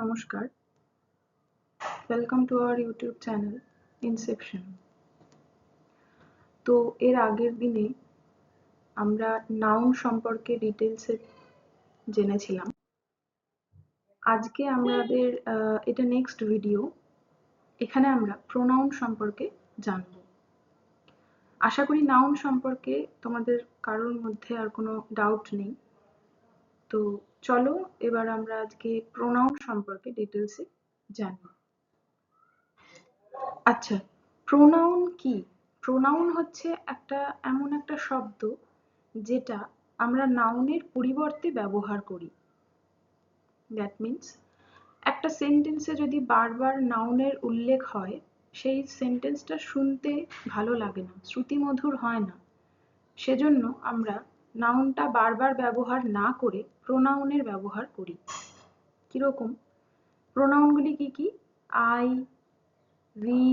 নমস্কার, welcome to our YouTube channel Inception. তো এর আগের দিনে আমরা নাউন সম্পর্কে ডিটেলসে জেনেছিলাম। আজকে আমাদের এটা নেক্সট ভিডিও। এখানে আমরা প্রোনাউন সম্পর্কে জানব। আশা করি নাউন সম্পর্কে তোমাদের কারোর মধ্যে আর কোনো ডাউট নেই। তো চলো এবার আমরা আজকে প্রোনাউন সম্পর্কে ডিটেলসে জানব। আচ্ছা, প্রোনাউন কি? প্রোনাউন হচ্ছে এমন একটা শব্দ যেটা আমরা নাউনের পরিবর্তে ব্যবহার করি। দ্যাট মিনস একটা সেন্টেন্সে যদি বারবার নাউনের উল্লেখ হয়, সেই সেন্টেন্সটা শুনতে ভালো লাগে না, শ্রুতিমধুর হয় না। সেজন্য আমরা নাউনটা বারবার ব্যবহার না করে প্রোনাউনের ব্যবহার করি। কিরকম? প্রোনাউনগুলি কি কি? আই, উই,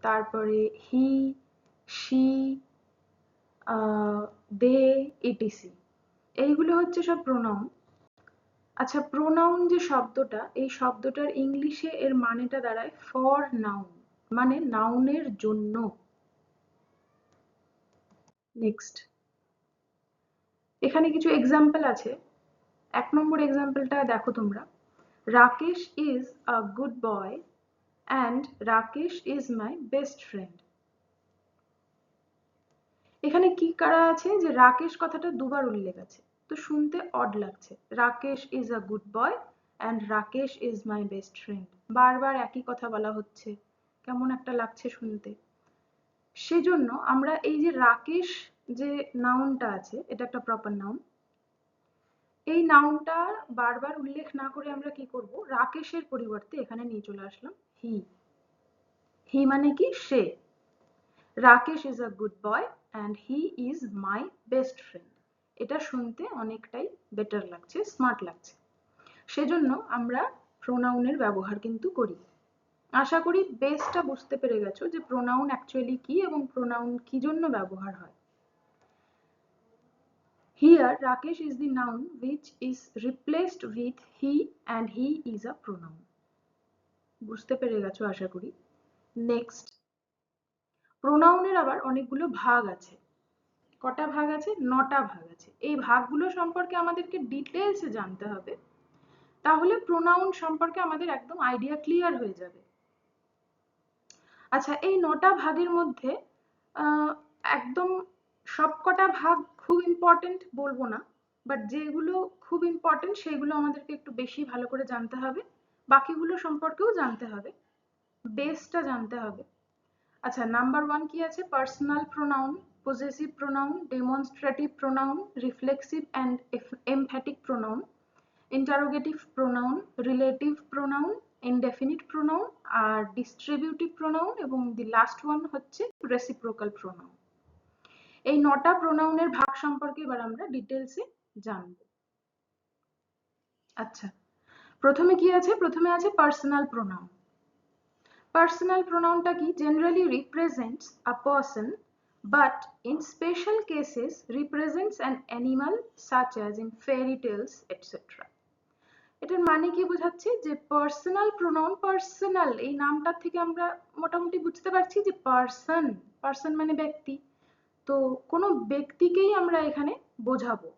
তারপরে হি, শি, দে, ইটিসি। এইগুলো হচ্ছে সব প্রোনাউন। আচ্ছা, প্রোনাউন যে শব্দটা, এই শব্দটার ইংলিশে এর মানেটা দাঁড়ায় ফর নাউন, মানে নাউনের জন্য। নেক্সট, এখানে কিছু এক্সাম্পল আছে। 1 নম্বর এক্সাম্পলটা দেখো তোমরা। Rakesh is a good boy and Rakesh is my best friend. এখানে কি করা আছে যে রাকেশ কথাটা দুবার উল্লেখ আছে, তো শুনতে অড লাগছে। Rakesh is a good boy and Rakesh is my best friend, বারবার একই কথা বলা হচ্ছে, কেমন একটা লাগছে শুনতে। সেজন্য আমরা এই যে রাকেশ যে নাউনটা আছে, এটা একটা প্রপার নাউন। এই নাউনটা বারবার উল্লেখ না করে আমরা কি করব, রাকেশের পরিবর্তে এখানে নিয়ে চলে আসলাম হি। হি মানে কি? সে। Rakesh is a good boy and he is my best friend. এটা শুনতে অনেকটাই বেটার লাগছে, স্মার্ট লাগছে। সেজন্য আমরা প্রোনাউনের ব্যবহার কিন্তু করি। আশা করি বেসটা বুঝতে পেরে গেছো যে প্রোনাউন অ্যাকচুয়ালি কি এবং প্রোনাউন কি জন্য ব্যবহার হয়। Here Rakesh is the noun which is replaced with he and he is a pronoun. বুঝতে পেরে গেছো আশা করি। নেক্সট, প্রোনাউনের আবার অনেকগুলো ভাগ আছে। কটা ভাগ আছে? 9টা ভাগ আছে। এই ভাগগুলো সম্পর্কে আমাদেরকে ডিটেলসে জানতে হবে, তাহলে প্রোনাউন সম্পর্কে আমাদের একদম আইডিয়া ক্লিয়ার হয়ে যাবে। আচ্ছা, এই 9টা ভাগের মধ্যে একদম সবকটা ভাগ খুব ইম্পর্টেন্ট বলবো না, বাট যেগুলো খুব ইম্পর্টেন্ট সেগুলো আমাদেরকে একটু বেশি ভালো করে জানতে হবে, বাকিগুলো সম্পর্কেও জানতে হবে, বেসটা জানতে হবে। আচ্ছা, নাম্বার 1 কি আছে? Personal pronoun, possessive pronoun, demonstrative pronoun, reflexive and emphatic pronoun, interrogative pronoun, relative pronoun, indefinite pronoun আর ডিস্ট্রিবিউটিভ প্রোনাউন, এবং দি লাস্ট ওয়ান হচ্ছে রেসিপ্রোকাল প্রোনাউন। এই 9টা প্রোনাউনের ভাগ সম্পর্কে এবার আমরা ডিটেলসে জানব। আচ্ছা, প্রথমে কি আছে? প্রথমে আছে পার্সোনাল প্রোনাউন। পার্সোনাল প্রোনাউনটা কি? Generally represents a person but in special cases represents an animal such as in fairy tales etc. এটার মানে কি বোঝাচ্ছে? যে পার্সোনাল প্রোনাউন, পার্সোনাল এই নামটা থেকে আমরা মোটামুটি বুঝতে পারছি যে পার্সন, পার্সন মানে ব্যক্তি। তো কোনো ব্যক্তিকেই আমরা এখানে বোঝাবো,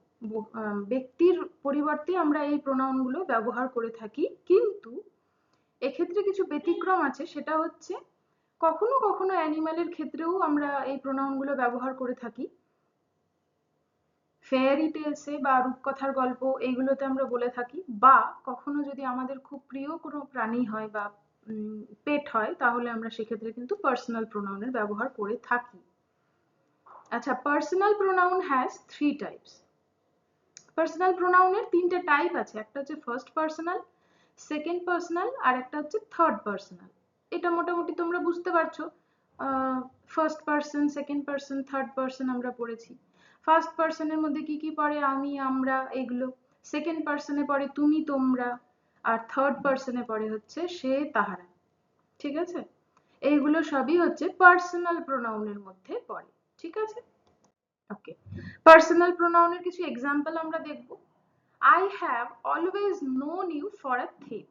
ব্যক্তির পরিবর্তে আমরা এই প্রোনাউনগুলো ব্যবহার করে থাকি। কিন্তু এক্ষেত্রে কিছু ব্যতিক্রম আছে, সেটা হচ্ছে কখনো কখনো অ্যানিমালের ক্ষেত্রেও আমরা এই প্রোনাউনগুলো ব্যবহার করে থাকি। ফেয়ারি টেলসে বা রূপকথার গল্প এইগুলোতে আমরা বলে থাকি, বা কখনো যদি আমাদের খুব প্রিয় কোনো প্রাণী হয় বা পেট হয়, তাহলে আমরা সেক্ষেত্রে কিন্তু পার্সোনাল প্রোনাউনের ব্যবহার করে থাকি। আচ্ছা, personal pronoun has 3 types. Personal প্রোনাউনের 3টে টাইপ আছে। একটা হচ্ছে ফার্স্ট পার্সোনাল, সেকেন্ড পার্সোনাল আর একটা হচ্ছে থার্ড পার্সোনাল। এটা মোটামুটি তোমরা বুঝতে পারছো। First person, second person, third person আমরা পড়েছি। ফার্স্ট পার্সনের মধ্যে কি কি পড়ে? আমি, আমরা, এগুলো। সেকেন্ড পার্সনে পড়ে তুমি, তোমরা। আর থার্ড পার্সনে পড়ে হচ্ছে সে, তাহারা। ঠিক আছে? এইগুলো সবই হচ্ছে পার্সোনাল প্রোনাউনের মধ্যে পড়ে। ঠিক আছে? ওকে, পার্সোনাল প্রোনাউনের কিছু এক্সাম্পল আমরা দেখব। I have always known you for a thief.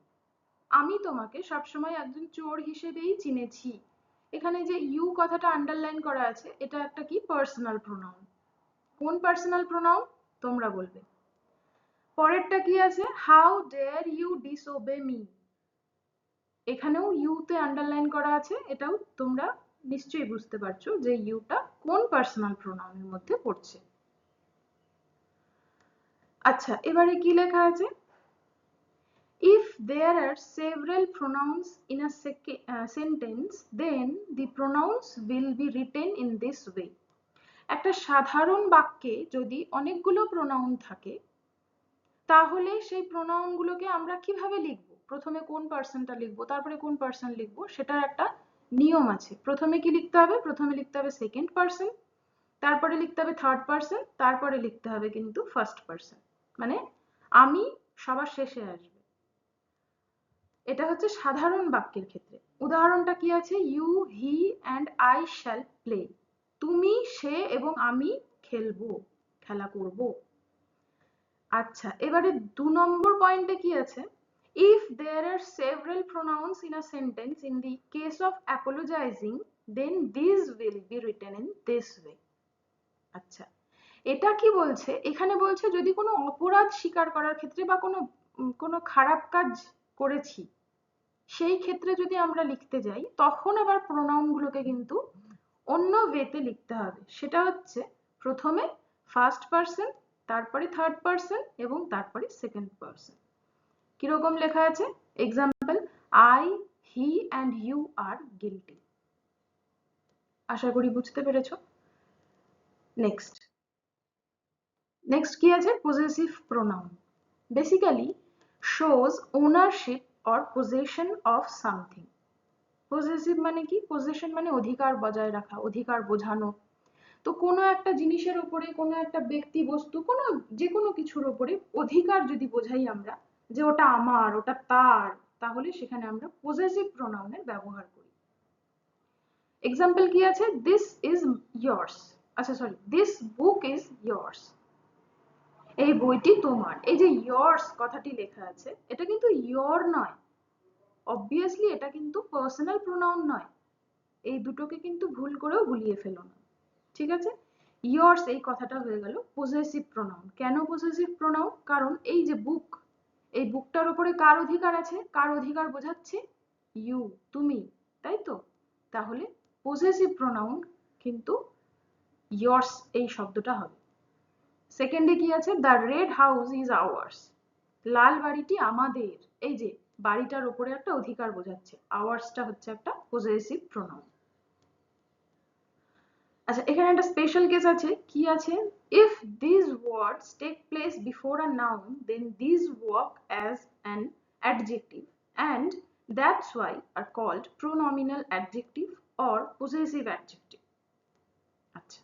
আমি তোমাকে সবসময় একজন চোর হিসেবেই চিনেছি। এখানে যে ইউ কথাটা আন্ডারলাইন করা আছে, এটা একটা কি পার্সোনাল প্রোনাউন। কোন পার্সোনাল প্রোনাউন তোমরা বলবে। পরেরটা কি আছে, হাউ ডেয়ার ইউ ডিসওবে মি। এখানেও ইউতে আন্ডারলাইন করা আছে, এটাও তোমরা নিশ্চয়ই বুঝতে পারছো যে ইউটা কোন পার্সোনাল প্রোনাউনের মধ্যে পড়ছে। আচ্ছা, এবারে কি লেখা আছে, if there are several pronouns in a sentence then the pronouns will be written in this way. একটা সাধারণ বাক্যে যদি অনেকগুলো প্রোনাউন থাকে তাহলে সেই প্রোনাউন গুলোকে আমরা কিভাবে লিখবো, প্রথমে কোন পার্সনটা লিখবো তারপরে কোন পার্সন লিখবো, সেটার একটা নিয়ম আছে। প্রথমে কি লিখতে হবে, প্রথমে লিখতে হবে সেকেন্ড পার্সন, তারপরে লিখতে হবে থার্ড পার্সন, তারপরে লিখতে হবে কিন্তু ফার্স্ট পার্সন, মানে আমি সবার শেষে আসবে। এটা হচ্ছে সাধারণ বাক্যের ক্ষেত্রে। উদাহরণটা কি আছে, you he and I shall play. তুমি, সে এবং আমি খেলবো, খেলা করব। আচ্ছা, এবারে 2 নম্বর পয়েন্টে কি আছে, if there are several pronouns in a sentence in the case of apologizing then these will be written in this way. আচ্ছা, এটা কি বলছে, এখানে বলছে যদি কোনো অপরাধ স্বীকার করার ক্ষেত্রে বা কোনো খারাপ কাজ করেছি সেই ক্ষেত্রে যদি আমরা লিখতে যাই তখন আবার প্রোনাউন গুলোকে কিন্তু অন্য ওয়েতে লিখতে হবে। সেটা হচ্ছে প্রথমে ফার্স্ট পার্সন, তারপরে থার্ড পার্সন এবং তারপরে সেকেন্ড পার্সন। কিরকম লেখা আছে, example, I he and you are guilty. আশা করি বুঝতে পেরেছো। নেক্সট কি আছে, possessive pronoun basically shows ownership or possession of something. Possessive মানে কি, পজেশন মানে অধিকার বজায় রাখা, অধিকার বোঝানো। তো কোনো একটা জিনিসের উপরে, কোনো একটা ব্যক্তি বস্তু, কোনো যে কোনো কিছুর উপরে অধিকার যদি বোঝাই আমরা যে ওটা আমার, ওটা তার, তাহলে সেখানে আমরা পজেসিভ প্রোনাউনের ব্যবহার করি। এক্সাম্পল কি আছে, দিস ইজ ইয়ার্স, আচ্ছা sorry, this book is yours, এই বইটি তোমার। এই যে ইয়ার্স কথাটি লেখা আছে এটা কিন্তু ইয়োর নয়, অবভিয়াসলি এটা কিন্তু পার্সোনাল প্রোনাউন নয়। এই দুটোকে কিন্তু ভুল করেও গুলিয়ে ফেলো না, ঠিক আছে। ইয়ার্স এই কথাটা হয়ে গেল পজেসিভ প্রোনাউন। কেন পজেসিভ প্রোনাউন, কারণ এই যে বুক, এই বুকটার উপরে কার অধিকার আছে, কার অধিকার বোঝাচ্ছে, ইউ, তুমি, তাই তো। তাহলে পজেসিভ প্রোনাউন কিন্তু ইয়ার্স এই শব্দটা হবে। সেকেন্ডে কি আছে, the red house is ours, লাল বাড়িটি আমাদের। এই যে বাড়িটার উপরে একটা অধিকার বোঝাচ্ছে, আওয়ার্সটা হচ্ছে একটা পজেসিভ প্রোনাউন। আচ্ছা, এখানে একটা স্পেশাল কেস আছে, কি আছে, if these words take place before a noun then these work as an adjective and that's why are called pronominal adjective or possessive adjective. আচ্ছা,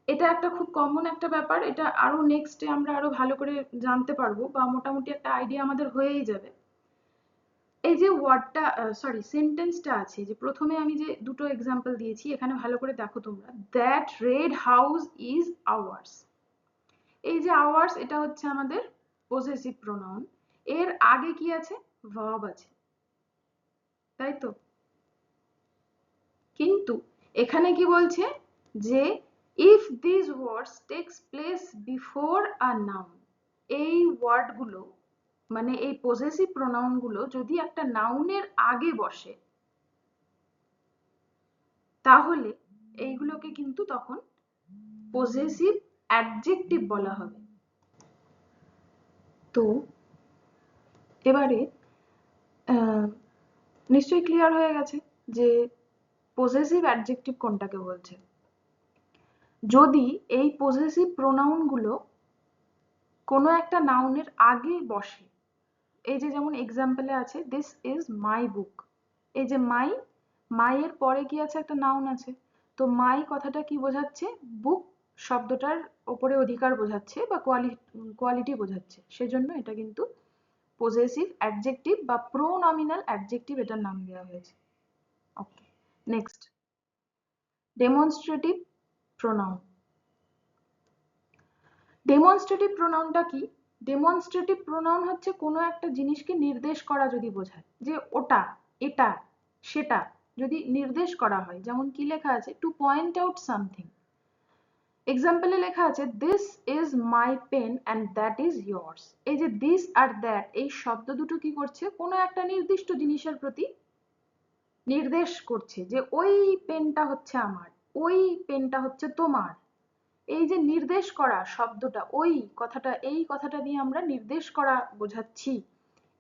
এটা একটা খুব কমন একটা ব্যাপার, এটা আরো নেক্সটে আমরা আরো ভালো করে জানতে পারবো বা মোটামুটি একটা আইডিয়া আমাদের হয়েই যাবে। এই যে ওয়ার্ডটা সরি সেন্টেন্সটা আছে, যে প্রথমে আমি যে দুটো এক্সাম্পল দিয়েছি এখানে ভালো করে দেখো তোমরা, that red house is hours. এই যে আওয়ার্স এটা হচ্ছে আমাদের পজেসিভ প্রোনাউন, এর আগে কি আছে, ভার্ব আছে, তাই তো। কিন্তু এখানে কি বলছে যে if this words tax place before a noun, এই ওয়ার্ডগুলো মানে এই পজেসিভ প্রোনাউন গুলো যদি একটা নাউনের আগে বসে তাহলে এইগুলোকে কিন্তু তখন পজেসিভ অ্যাডজেক্টিভ বলা হবে। তো এবারে নিশ্চয়ই ক্লিয়ার হয়ে গেছে যে পজেসিভ অ্যাডজেক্টিভ কোনটাকে বলছে। যদি এই পজেসিভ প্রোনাউন গুলো কোনো একটা নাউনের আগে বসে, এই যে যেমন এক্সাম্পলে আছে দিস ইজ মাই বুক, এই যে মাই, মাইয়ের পরে কি আছে, একটা নাউন আছে, তো মাই কথাটা কি বোঝাচ্ছে, বুক শব্দটার ওপরে অধিকার বোঝাচ্ছে বা কোয়ালিটি বোঝাচ্ছে, সেজন্য এটা কিন্তু পজেসিভ অ্যাডজেক্টিভ বা প্রোনমিনাল অ্যাডজেক্টিভ এটার নাম দেওয়া হয়েছে। ওকে, নেক্সট ডেমনস্ট্রেটিভ প্রোনাউন। ডেমনস্ট্রেটিভ প্রোনাউনটা কি, ডেমনস্ট্রেটিভ প্রোনাউন হচ্ছে কোনো একটা জিনিসকে নির্দেশ করা যদি বোঝায়, যে ওটা, এটা, সেটা যদি নির্দেশ করা হয়। যেমন কি লেখা আছে, টু পয়েন্ট আউট সামথিং। এক্সাম্পলে লেখা আছে this is my pen and that is yours. এই যে দিস আর দ্যাট এই শব্দ দুটো কি করছে, কোনো একটা নির্দিষ্ট জিনিসের প্রতি নির্দেশ করছে, যে ওই পেনটা হচ্ছে আমার, ওই পেনটা হচ্ছে তোমার। এই যে নির্দেশ করা শব্দটা, ওই কথাটা, এই কথাটা দিয়ে আমরা নির্দেশ করা বোঝাচ্ছি,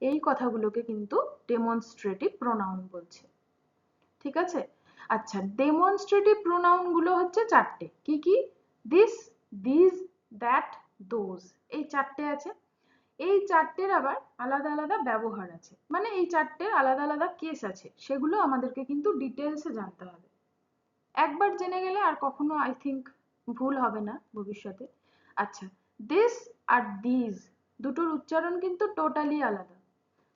এই কথাগুলোকে কিন্তু ডেমনস্ট্রেটিভ প্রোনাউন বলছে। ঠিক আছে? আচ্ছা, ডেমনস্ট্রেটিভ প্রোনাউন গুলো হচ্ছে চারটে। কি কি? দিস, দিস, দ্যাট, দোজ, এই চারটে আছে। এই চারটের আবার আলাদা আলাদা ব্যবহার আছে, মানে এই চারটের আলাদা আলাদা কেস আছে, সেগুলো আমাদেরকে কিন্তু ডিটেলসে জানতে হবে। একবার জেনে গেলে আর কখনো আই থিঙ্ক ভুল হবে না ভবিষ্যতে। আচ্ছা, দিস আর দিস দুটোর উচ্চারণ কিন্তু টোটালি আলাদা।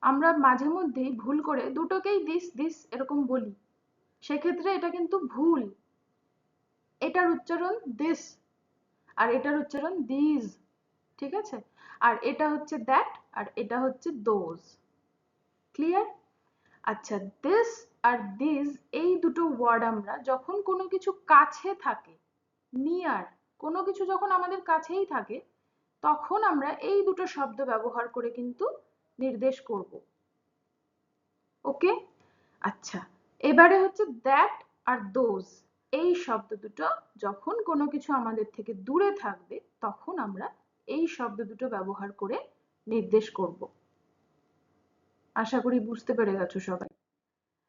আমরা মাঝে মধ্যেই ভুল করে দুটোকেই দিস দিস এরকম বলি, সেক্ষেত্রে এটা কিন্তু ভুল। এটার উচ্চারণ দিস আর এটার উচ্চারণ দিস। ঠিক আছে? আর এটা হচ্ছে দ্যাট আর এটা হচ্ছে দোজ। ক্লিয়ার? আচ্ছা, দিস আর দিস এই দুটো ওয়ার্ড আমরা যখন কোনো কিছু কাছে থাকে, নিয়ার, কোনো কিছু যখন আমাদের কাছেই থাকে, তখন আমরা এই দুটো শব্দ ব্যবহার করে কিন্তু নির্দেশ করব। ওকে? আচ্ছা, এবারে হচ্ছে দ্যাট আর দোজ এই শব্দ দুটো যখন কোনো কিছু আমাদের থেকে দূরে থাকবে, তখন আমরা এই শব্দ দুটো ব্যবহার করে নির্দেশ করব। আশা করি বুঝতে পেরে গেছো সবাই।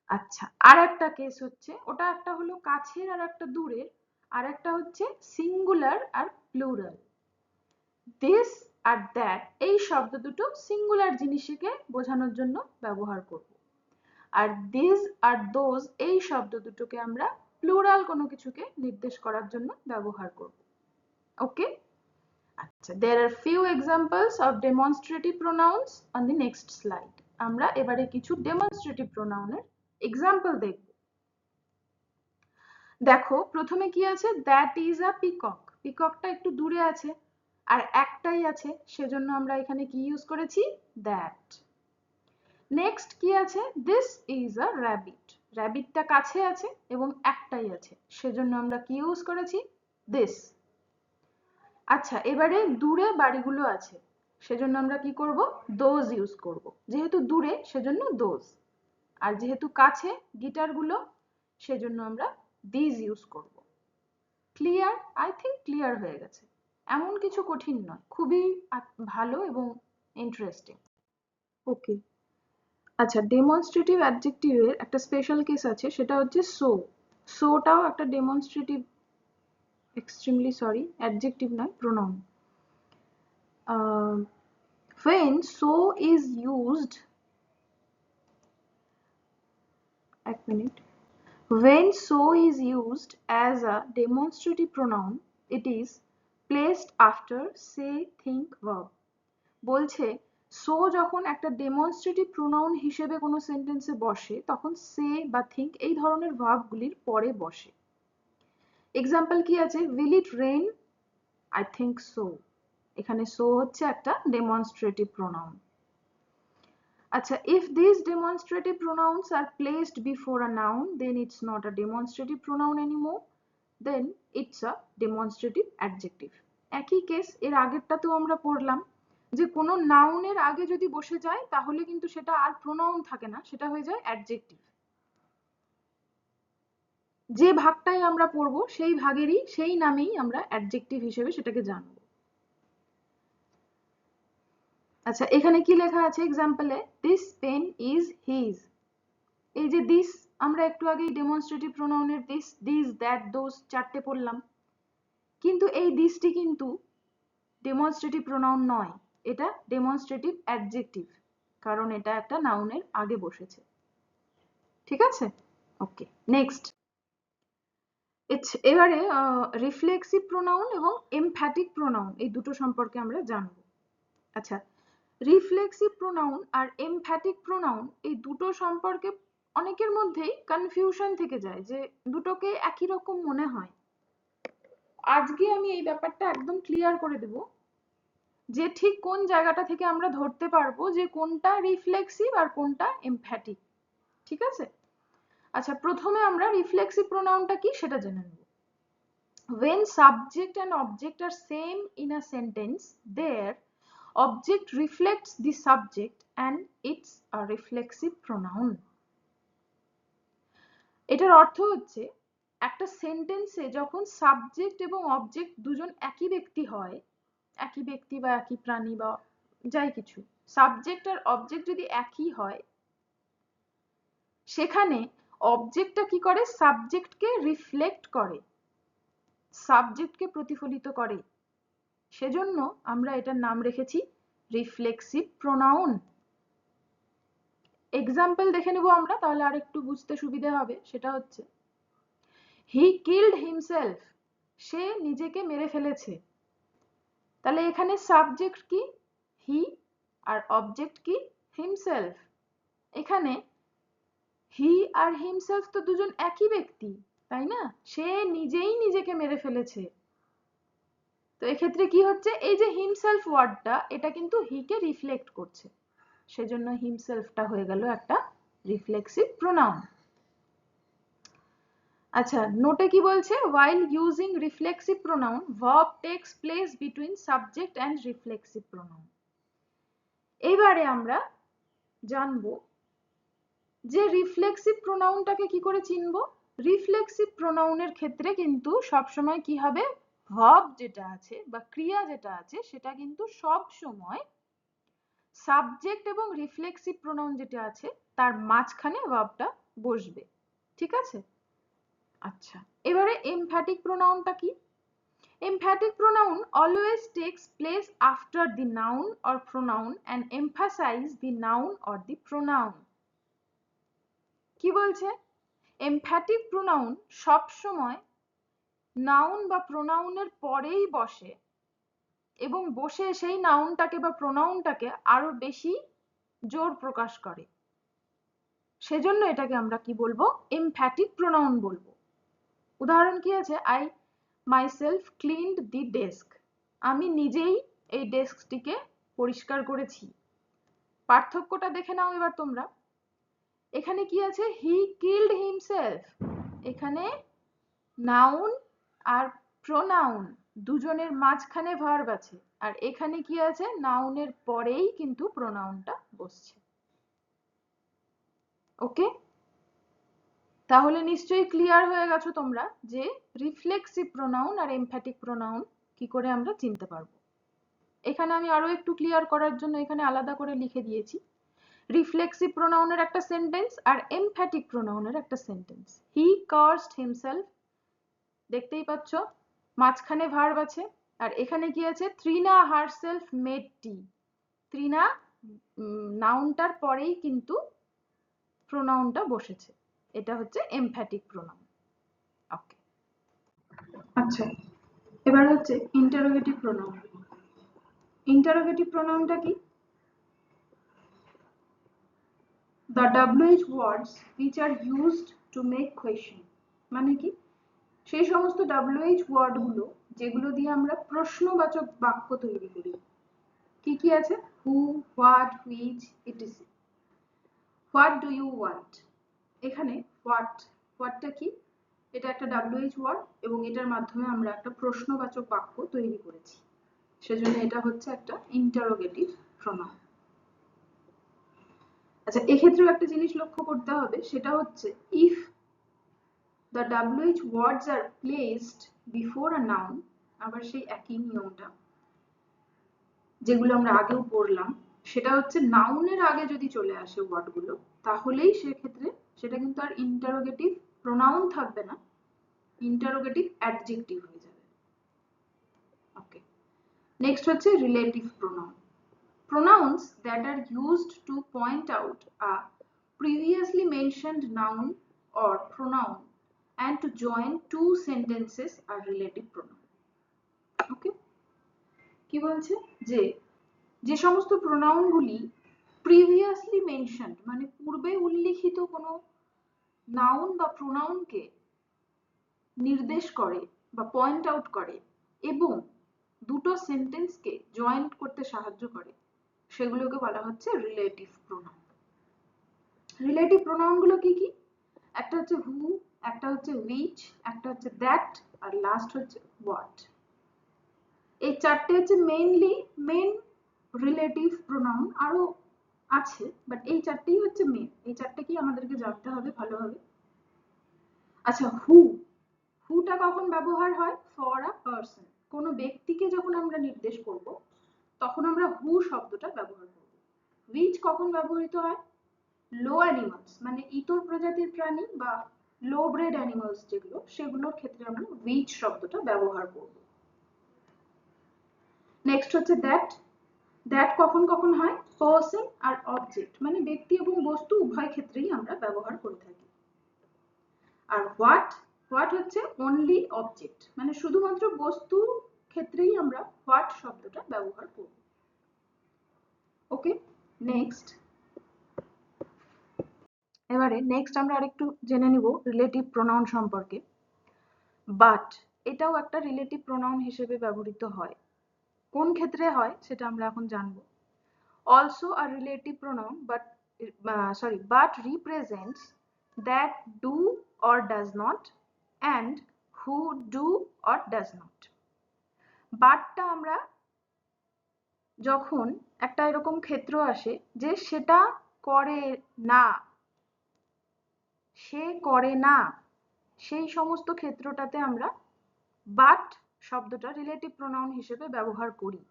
আচ্ছা, আর একটা কেস হচ্ছে, ওটা একটা হলো কাছের আর একটা দূরের, আর একটা হচ্ছে সিঙ্গুলার আর প্লুরাল। দিস আর দ্যাট এই শব্দ দুটো সিঙ্গুলার জিনিসকে বোঝানোর জন্য ব্যবহার করব, আর দিস আর দোজ এই শব্দ দুটোকে আমরা প্লুরাল কোনো কিছুকে নির্দেশ করার জন্য ব্যবহার করব। ওকে? আচ্ছা, there are few examples of demonstrative pronouns on the next slide. আমরা এবারে কিছু demonstrative pronoun এর এক্সাম্পল দেখব। দেখো প্রথমে কি আছে, দ্যাট ইজ আ পিকক। পিককটা একটু দূরে আছে আর একটাই আছে, সেজন্য আমরা এখানে কি ইউজ করেছি, দ্যাট। নেক্সট কি আছে, দিস ইজ আ র্যাবিট। র্যাবিটটা কাছে আছে এবং একটাই আছে, সেজন্য আমরা কি ইউজ করেছি, দিস। আচ্ছা, এবারে দূরে বাড়িগুলো আছে, সেজন্য আমরা কি করব, দোজ ইউজ করব। যেহেতু দূরে সেজন্য দোজ, আর যেহেতু কাছে গিটারগুলো, সেজন্য আমরা দিস ইউজ করব। ক্লিয়ার? আই থিঙ্ক ক্লিয়ার হয়ে গেছে। এমন কিছু কঠিন নয়, খুবই ভালো এবং ইন্টারেস্টিং। ওকে। আচ্ছা, ডেমনস্ট্রেটিভ অ্যাডজেক্টিভের একটা স্পেশাল কেস আছে, সেটা হচ্ছে সো। সোটাও একটা ডেমনস্ট্রেটিভ, এক্সট্রিমলি সরি, অ্যাডজেক্টিভ নয়, pronoun. when so is used, এক minute, when so is used as a demonstrative pronoun, it is placed after say, think, verb. বলছে সো যখন একটা ডেমনস্ট্রেটিভ প্রোনাউন হিসেবে কোনো সেন্টেন্সে বসে, তখন সে বা থিঙ্ক এই ধরনের ভার্বগুলির পরে বসে। এক্সাম্পল কি আছে, will it rain, I think so. এখানে সো হচ্ছে একটা ডেমনস্ট্রেটিভ প্রোনাউন। আচ্ছা, if these demonstrative pronouns are placed before a noun, then it's not a demonstrative pronoun anymore, then it's a demonstrative adjective. একই case, এর আগেরটা তো আমরা পড়লাম যে কোনো নাউনের আগে যদি বসে যায় তাহলে কিন্তু সেটা আর প্রোনাউন থাকে না, সেটা হয়ে যায় অ্যাডজেক্টিভ। যে ভাগটাই আমরা পড়বো সেই ভাগেরই, সেই নামেই আমরা অ্যাডজেক্টিভ হিসেবে সেটাকে জানবো। আচ্ছা, এখানে কি লেখা আছে এক্সাম্পলে, দিস পেন ইজ হিজ। এই যে দিস, আমরা একটু আগেই ডেমনস্ট্রেটিভ প্রোনাউনের দিস, দিস, দ্যাট, দোজ চারটে পড়লাম, কিন্তু এই দিসটি কিন্তু ডেমনস্ট্রেটিভ প্রোনাউন নয়, এটা ডেমনস্ট্রেটিভ অ্যাডজেক্টিভ, কারণ এটা একটা নাউনের আগে বসেছে। ঠিক আছে? ওকে, নেক্সট। এবারে রিফ্লেক্সিভ প্রোনাউন এবং এমফ্যাটিক প্রোনাউন এই দুটো সম্পর্কে আমরা জানব। আচ্ছা, রিফ্লেক্সিভ প্রোনাউন আর এমফ্যাটিক প্রোনাউন এই দুটো সম্পর্কে অনেকের মধ্যেই কনফিউশন থেকে যায়, যে দুটোকে একই রকম মনে হয়। আজকে আমি এই ব্যাপারটা একদম ক্লিয়ার করে দেব যে ঠিক কোন জায়গাটা থেকে আমরা ধরতে পারবো যে কোনটা রিফ্লেক্সিভ আর কোনটা এমফ্যাটিক। ঠিক আছে, আচ্ছা প্রথমে আমরা রিফ্লেক্সিভ প্রোনাউনটা কি সেটা জেনে নেব। when subject and object are same in a sentence, their object reflects the subject and it's a reflexive pronoun. এটার অর্থ হচ্ছে একটা সেন্টেন্সে যখন সাবজেক্ট এবং অবজেক্ট দুজন একই ব্যক্তি হয়, একই ব্যক্তি বা একই প্রাণী বা যাই কিছু, সাবজেক্ট আর অবজেক্ট যদি একই হয়, সেখানে অবজেক্টটা কি করে, সাবজেক্টকে রিফ্লেক্ট করে, সাবজেক্টকে প্রতিফলিত করে। সেজন্য আমরা এটার নাম রেখেছি রিফ্লেক্সিভ প্রোনাউন। এক্সাম্পল দেখে নেব আমরা, তাহলে আর একটু বুঝতে সুবিধা হবে। সেটা হচ্ছে হি কিল্ড হিমসেলফ, সে নিজেকে মেরে ফেলেছে। তাহলে এখানে সাবজেক্ট কি, হি, আর অবজেক্ট কি, হিমসেলফ। এখানে হি আর হিমসেলফ তো দুজন একই ব্যক্তি, তাই না? সে নিজেই নিজেকে মেরে ফেলেছে। তো এক্ষেত্রে কি হচ্ছে, এই যে হিমসেলফ ওয়ার্ডটা, এটা কিন্তু হি কে রিফ্লেক্ট করছে, সেজন্য হিমসেলফটা হয়ে গেল একটা রিফ্লেক্সিভ প্রোনাউন। আচ্ছা, নোটে কি বলছে, while using reflexive pronoun verb takes place between subject and reflexive pronoun। এইবারে আমরা জানবো যে রিফ্লেক্সিভ প্রোনাউনটাকে কি করে চিনবো। রিফ্লেক্সিভ প্রোনাউনের ক্ষেত্রে কিন্তু সবসময় কি হবে, ভার্ব যেটা আছে বা ক্রিয়া যেটা আছে সেটা কিন্তু সব সময় সাবজেক্ট এবং রিফ্লেক্সিভ প্রোনাউন যেটা আছে তার মাঝখানে ভার্বটা বসবে। ঠিক আছে, আচ্ছা এবারে এমফ্যাটিক প্রোনাউনটা কি। Emphatic pronoun always takes place after the noun or pronoun and emphasize the noun or the pronoun। কি বলছে, emphatic pronoun সব সময় নাউন বা প্রোনাউনের পরেই বসে এবং বসে সেই নাউনটাকে বা প্রোনাউনটাকে আরো বেশি জোর প্রকাশ করে, সেজন্য এটাকে আমরা কি বলবো, emphatic pronoun বলবো। উদাহরণ কি আছে, I myself cleaned the desk, আমি নিজেই এই ডেস্কটিকে পরিষ্কার করেছি। পার্থক্যটা দেখে নাও এবার তোমরা। এখানে কি আছে, হি কিল্ড হিমসেলফ, এখানে নাউন আর প্রোনাউন দুজনের মাঝখানে ভার্ব আছে, আর এখানে কি আছে, নাউনের পরেই কিন্তু প্রোনাউনটা বসছে। ওকে, তাহলে নিশ্চয়ই ক্লিয়ার হয়ে গেছো তোমরা যে রিফ্লেক্সিভ প্রোনাউন আর এমফ্যাটিক প্রোনাউন কি করে আমরা চিনতে পারবো। এখানে আমি আরো একটু ক্লিয়ার করার জন্য এখানে আলাদা করে লিখে দিয়েছি রিফ্লেক্সিভ প্রোনাউনের একটা সেন্টেন্স আর এমফ্যাটিক প্রোনাউনের একটা সেন্টেন্স। হি কার্সড হিমসেলফ, দেখতেই পাচ্ছ মাঝখানে ভার্ব আছে, আর এখানে কি আছে, ত্রিনা হারসেলফ মেড টি, ত্রিনা নাউনটার পরেই কিন্তু প্রোনাউনটা বসেছে, এটা হচ্ছে এমফ্যাটিক প্রোনাউন। ওকে, আচ্ছা এবার হচ্ছে ইন্টারোগেটিভ প্রোনাউন। ইন্টারোগেটিভ প্রোনাউনটা কি, the WH words which are used to make question, মানে কি, সেই সমস্ত WH ওয়ার্ড গুলো যেগুলো দিয়ে আমরা প্রশ্নবাচক বাক্য তৈরি করি। কি কি আছে, who, what, which, ETC. What do you want, এখানে হোয়াটটা কি, এটা একটা WH ওয়ার্ড এবং এটার মাধ্যমে আমরা একটা প্রশ্নবাচক বাক্য তৈরি করেছি, সেজন্য এটা হচ্ছে একটা ইন্টারোগেটিভ প্রোনাউন। আচ্ছা এক্ষেত্রেও একটা জিনিস লক্ষ্য করতে হবে, সেটা হচ্ছে if the WH words are placed before a noun, আবার সেই একই নিয়মটা যেগুলো আমরা আগেও পড়লাম, সেটা হচ্ছে নাউনের আগে যদি চলে আসে ওয়ার্ডগুলো, তাহলেই সেক্ষেত্রে সেটা কিন্তু আর ইন্টারোগেটিভ প্রোনাউন থাকবে না, ইন্টারোগেটিভ অ্যাডজেক্টিভ হয়ে যাবে। ওকে, নেক্সট হচ্ছে relative pronoun. Pronouns that are used to point out a previously mentioned noun or pronoun and to join two sentences are relative pronoun. Okay, কি বলছে, যে যে সমস্ত প্রোনাউনগুলি প্রিভিয়াসলি মেনশনড মানে পূর্বে উল্লিখিত কোনো নাউন বা প্রোনাউনকে নির্দেশ করে বা পয়েন্ট আউট করে এবং দুটো সেন্টেন্সকে জয়েন্ট করতে সাহায্য করে, সেগুলোকে বলা হচ্ছে রিলেটিভ প্রোনাউন। রিলেটিভ প্রোনাউন গুলো কি কি? একটা হচ্ছে হু, একটা হচ্ছে which, একটা হচ্ছে দ্যাট, আর লাস্ট হচ্ছে হোয়াট। এই চারটে হচ্ছে মেন রিলেটিভ প্রোনাউন। আরো আছে, বাট এই চারটেই হচ্ছে মেন। এই চারটেকেই আমাদেরকে জানতে হবে ভালোভাবে। আচ্ছা, হুটা কখন ব্যবহার হয়? For a person. কোনো ব্যক্তিকে যখন আমরা নির্দেশ করব তখন আমরা হু শব্দটা ব্যবহার করব। which কখন ব্যবহৃত হয়? লো অ্যানিমালস মানে ইতর প্রজাতির প্রাণী বা লো ব্রেড অ্যানিমালস যেগুলো, সেগুলোর ক্ষেত্রে আমরা which শব্দটা ব্যবহার করব। নেক্সট হচ্ছে দ্যাট কখন কখন হয়? পার্সন আর অবজেক্ট মানে ব্যক্তি এবং বস্তু উভয় ক্ষেত্রেই আমরা ব্যবহার করে থাকি। আর হোয়াট হচ্ছে অনলি অবজেক্ট মানে শুধুমাত্র বস্তুর ক্ষেত্রেই আমরা হোয়াট শব্দটা ব্যবহার করব। ওকে, নেক্সট। এবারে নেক্সট আমরা আরেকটু জেনে নিব রিলেটিভ প্রোনাউন সম্পর্কে। বাট এটাও একটা রিলেটিভ প্রোনাউন হিসেবে ব্যবহৃত হয়। কোন ক্ষেত্রে হয় সেটা আমরা এখন জানব। Also a relative pronoun but represents that do or does not and who do or does not. বাটটা আমরা যখন একটা এরকম ক্ষেত্র আসে যে সেটা করে না, সে করে না, সেই সমস্ত ক্ষেত্রটাতে আমরা বাট শব্দটা রিলেটিভ প্রোনাউন হিসেবে ব্যবহার করি।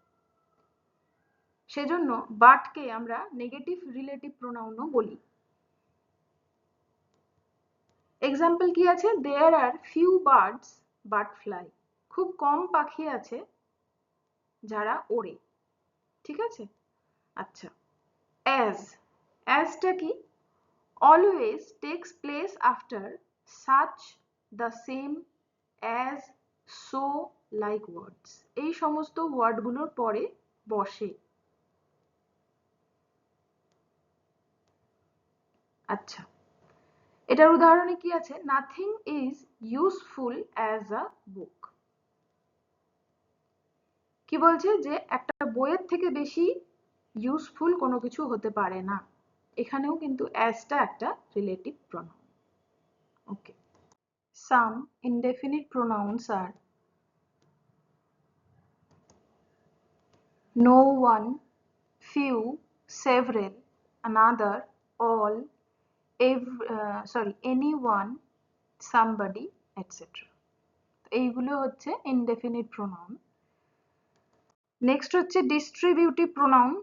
সেজন্য বাটকে আমরা নেগেটিভ রিলেটিভ প্রোনাউনও বলি। এক্সাম্পল কি আছে? দেয়ার আর ফিউ বার্ডস বাট ফ্লাই। খুব কম পাখি আছে যারা ওড়ে। ঠিক আছে? আচ্ছা, অ্যাজটা কি? Always takes place after such, the same, as, so, like words. এই সমস্ত ওয়ার্ডগুলোর পরে বসে। আচ্ছা, এটার উদাহরণে কি আছে? Nothing is useful as a book. কি বলছে? যে একটা বইয়ের থেকে বেশি ইউজফুল কোনো কিছু হতে পারে না। এখানেও কিন্তু অ্যাজটা একটা relative pronoun. Okay, some indefinite pronouns আর no one, few, several, another, all, anyone, somebody, etc. এইগুলো হচ্ছে ইনডেফিনিট প্রোনাউন। নেক্সট হচ্ছে distributive pronoun.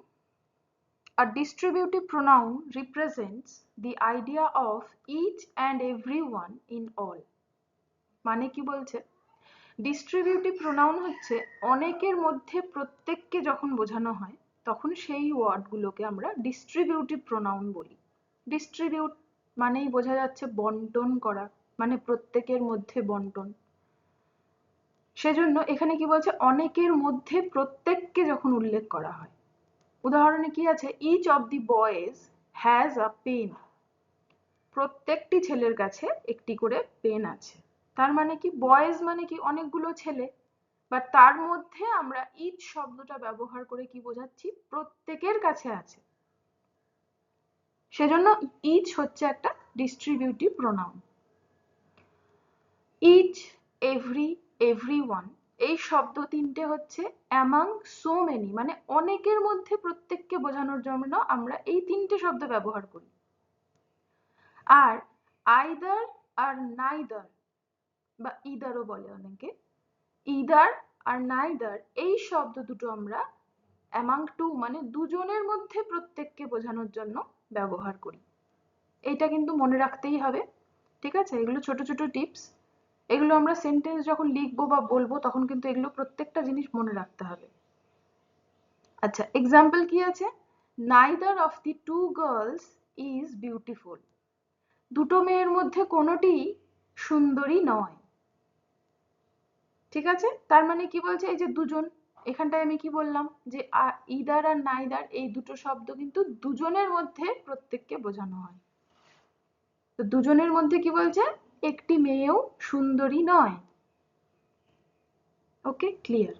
A distributive pronoun represents the idea of each and everyone in all. মানে কি বলছে? Distributive pronoun হচ্ছে অনেকের মধ্যে প্রত্যেককে যখন বোঝানো হয় তখন সেই ওয়ার্ডগুলোকে আমরা ডিস্ট্রিবিউটিভ প্রোনাউন বলি। ডিস্ট্রিবিউট মানেই বোঝা যাচ্ছে বন্টন করা, মানে প্রত্যেকের মধ্যে বন্টন। সেজন্য এখানে কি বলছে? অনেকের মধ্যে প্রত্যেককে যখন উল্লেখ করা হয়। উদাহরণে কি আছে? Each of the boys has a pen. প্রত্যেকটি ছেলের কাছে একটি করে পেন আছে। তার মানে কি? বয়েজ মানে কি? অনেকগুলো ছেলে, বাট তার মধ্যে আমরা ইচ শব্দটা ব্যবহার করে কি বোঝাচ্ছি? প্রত্যেকের কাছে আছে। সেজন্য ইচ হচ্ছে একটা distributive pronoun. Each, every, everyone এই শব্দ তিনটে হচ্ছে অ্যামাং সো মেনি মানে অনেকের মধ্যে প্রত্যেককে বোঝানোর জন্য আমরা এই তিনটে শব্দ ব্যবহার করি। আর আইদার আর নাইদার বা ইদারও বলে অনেকে, ইদার আর নাইদার এই শব্দ দুটো আমরা অ্যামাং টু মানে দুজনের মধ্যে প্রত্যেককে বোঝানোর জন্য ব্যবহার করি। এটা কিন্তু মনে রাখতেই হবে। ঠিক আছে? এগুলো ছোট ছোট টিপস। এগুলো আমরা সেন্টেন্স যখন লিখবো বা বলবো তখন কিন্তু এগুলো প্রত্যেকটা জিনিস মনে রাখতে হবে। আচ্ছা, এক্সাম্পল কি আছে? Neither of the two girls is beautiful. দুটো মেয়ের মধ্যে কোনোটি সুন্দরী নয়। ঠিক আছে? তার মানে কি বলছে? এই যে দুজন, এখানটায় আমি কি বললাম? যে ইদার আর নাইদার এই দুটো শব্দ কিন্তু দুজনের মধ্যে প্রত্যেককে বোঝানো হয়। তো দুজনের মধ্যে কি বলছে? একটি মেয়েও সুন্দরী নয়। ওকে, ক্লিয়ার?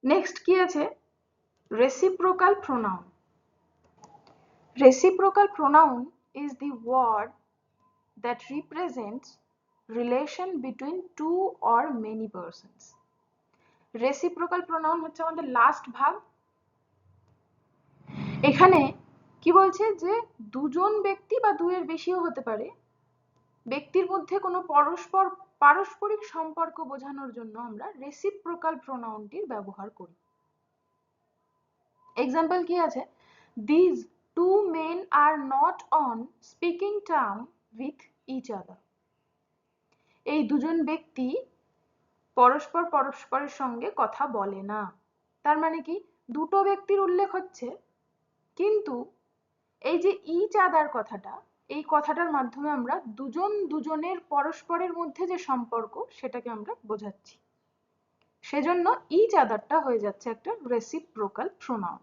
নেক্সট কি আছে, reciprocal pronoun. Reciprocal pronoun is the word that represents relation between two or many persons. Reciprocal pronoun হচ্ছে আমাদের লাস্ট ভাগ। এখানে কি বলছে যে দুজন ব্যক্তি বা দুইয়ের বেশিও হতে পারে, ব্যক্তির মধ্যে কোনো পারস্পরিক সম্পর্ক বোঝানোর জন্য আমরা রেসিপ্রোকাল প্রোনাউনটির ব্যবহার করি। এক্সাম্পল কি আছে, these two men are not on speaking term with each other. এই দুজন ব্যক্তি পরস্পরের সঙ্গে কথা বলে না। তার মানে কি, দুটো ব্যক্তির উল্লেখ হচ্ছে, কিন্তু এই যে ইচ আদার কথাটা, এই কথাটার মাধ্যমে আমরা দুজনের পরস্পরের মধ্যে যে সম্পর্ক সেটাকে আমরা বোঝাচ্ছি, সেজন্য ইচ আদারটা হয়ে যাচ্ছে একটা রেসিপ্রোকাল প্রোনাউন।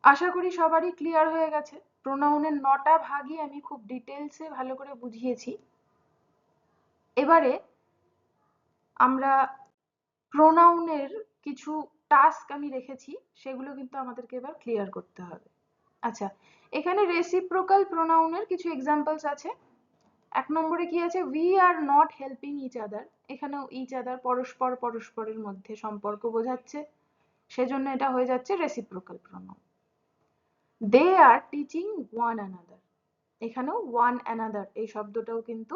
আশা করি সবারই ক্লিয়ার হয়ে গেছে। প্রোনাউনের 9টা ভাগই আমি খুব ডিটেলসে ভালো করে বুঝিয়েছি। এবারে আমরা প্রোনাউনের কিছু টাস্ক আমি রেখেছি, সেগুলো কিন্তু আমাদেরকে এবার ক্লিয়ার করতে হবে। আচ্ছা, এখানে রেসিপ্রোকাল প্রোনাউনের কিছু এক্সাম্পলস আছে। 1 নম্বরে কি আছে, we are not helping each other. এখানেও ইচ আদার পরস্পরের মধ্যে সম্পর্ক বোঝাচ্ছে, সেজন্য এটা হয়ে যাচ্ছে রেসিপ্রোকাল প্রোনাউন। দে আর টিচিং ওয়ান অ্যানাদার। এখানেও ওয়ান অ্যানাদার এই শব্দটাও কিন্তু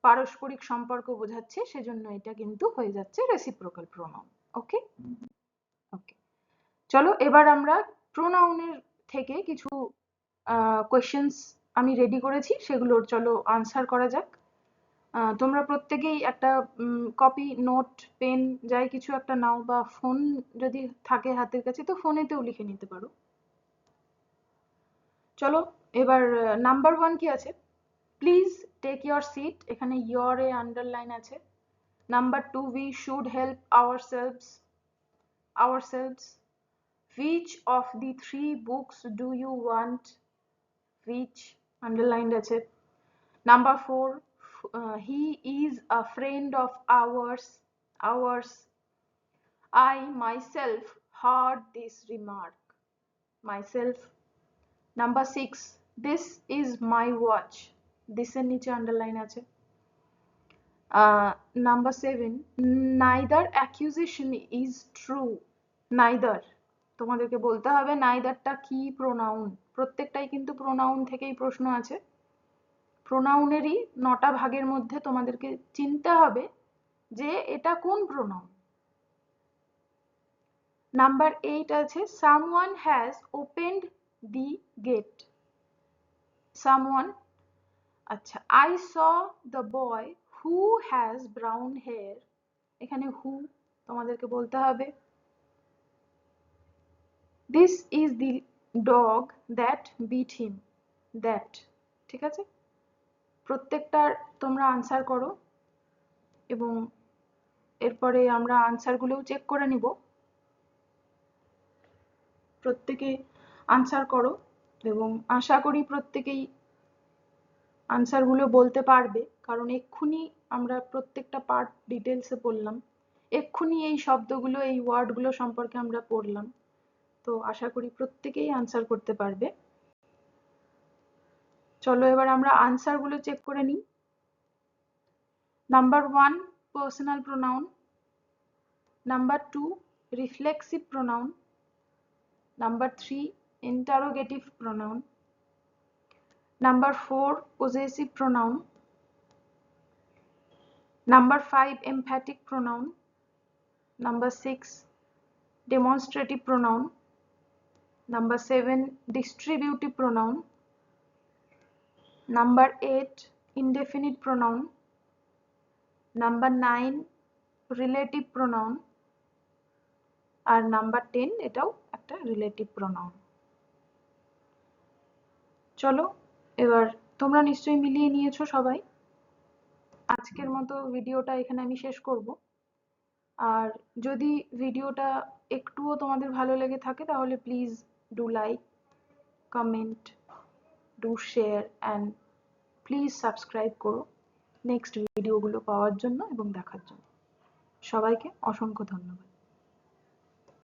পারস্পরিক সম্পর্ক বোঝাচ্ছে, সেজন্য এটা কিন্তু হয়ে যাচ্ছে রেসিপ্রোকাল প্রোনাউন। ওকে ওকে, চলো এবার আমরা প্রোনাউনের থেকে কিছু কোয়েশ্চেন্স আমি রেডি করেছি, সেগুলোর চলো আনসার করা যাক। তোমরা প্রত্যেকেই একটা কপি, নোট, পেন যাই কিছু একটা নাও, বা ফোন যদি থাকে হাতের কাছে তো ফোনেতেও লিখে নিতে পারো। চলো এবার নাম্বার 1 কি আছে, প্লিজ টেক ইয়োর সিট। এখানে ইয়োর এ আন্ডারলাইন আছে। Number 2, we should help ourselves. Which of the 3 books do you want? Which underlined আছে। Number 4, he is a friend of ours. I myself heard this remark. Myself. Number 6, this is my watch. This এর নিচে underline আছে। Number 7, neither accusation is true. Neither, তোমাদেরকে বলতে হবে নাইদারটা কি pronoun. প্রত্যেকটাই কিন্তু প্রোনাউন থেকেই প্রশ্ন আছে। প্রোনাউনেরই 9টা ভাগের মধ্যে তোমাদেরকে চিনতে হবে যে এটা কোন প্রোনাউন। নাম্বার 8 আছে, someone has opened the gate. someone, আচ্ছা, I saw the boy who has brown hair. এখানে who তোমাদেরকে বলতে হবে। This is the dog that beat him. That, ঠিক আছে, প্রত্যেকটার তোমরা আনসার করো এবং এরপরে আমরা আনসারগুলোও চেক করে নিব। প্রত্যেকে আনসার করো এবং আশা করি প্রত্যেকেই আনসারগুলো বলতে পারবে, কারণ এক্ষুনি আমরা প্রত্যেকটা পার্ট ডিটেলসে পড়লাম, এক্ষুনি এই শব্দগুলো, এই ওয়ার্ডগুলো সম্পর্কে আমরা পড়লাম, তো আশা করি প্রত্যেকেই আনসার করতে পারবে। চলো এবার আমরা আনসারগুলো চেক করে নিই। Number 1, personal pronoun. Number 2, reflexive pronoun. Number 3, interrogative pronoun. Number 4, possessive pronoun. Number 5, emphatic pronoun. Number 6, demonstrative pronoun. Number 7, distributive pronoun. Number 8, indefinite pronoun. Number 9, relative pronoun. আর নাম্বার 10 এটাও একটা রিলেটিভ প্রোনাউন। চলো এবার তোমরা নিশ্চয়ই মিলিয়ে নিয়েছো সবাই। আজকের মতো ভিডিওটা এখানে আমি শেষ করব। আর যদি ভিডিওটা একটুও তোমাদের ভালো লেগে থাকে তাহলে please do like, comment, do share and please subscribe করো নেক্সট ভিডিওগুলো পাওয়ার জন্য এবং দেখার জন্য। সবাইকে অসংখ্য ধন্যবাদ।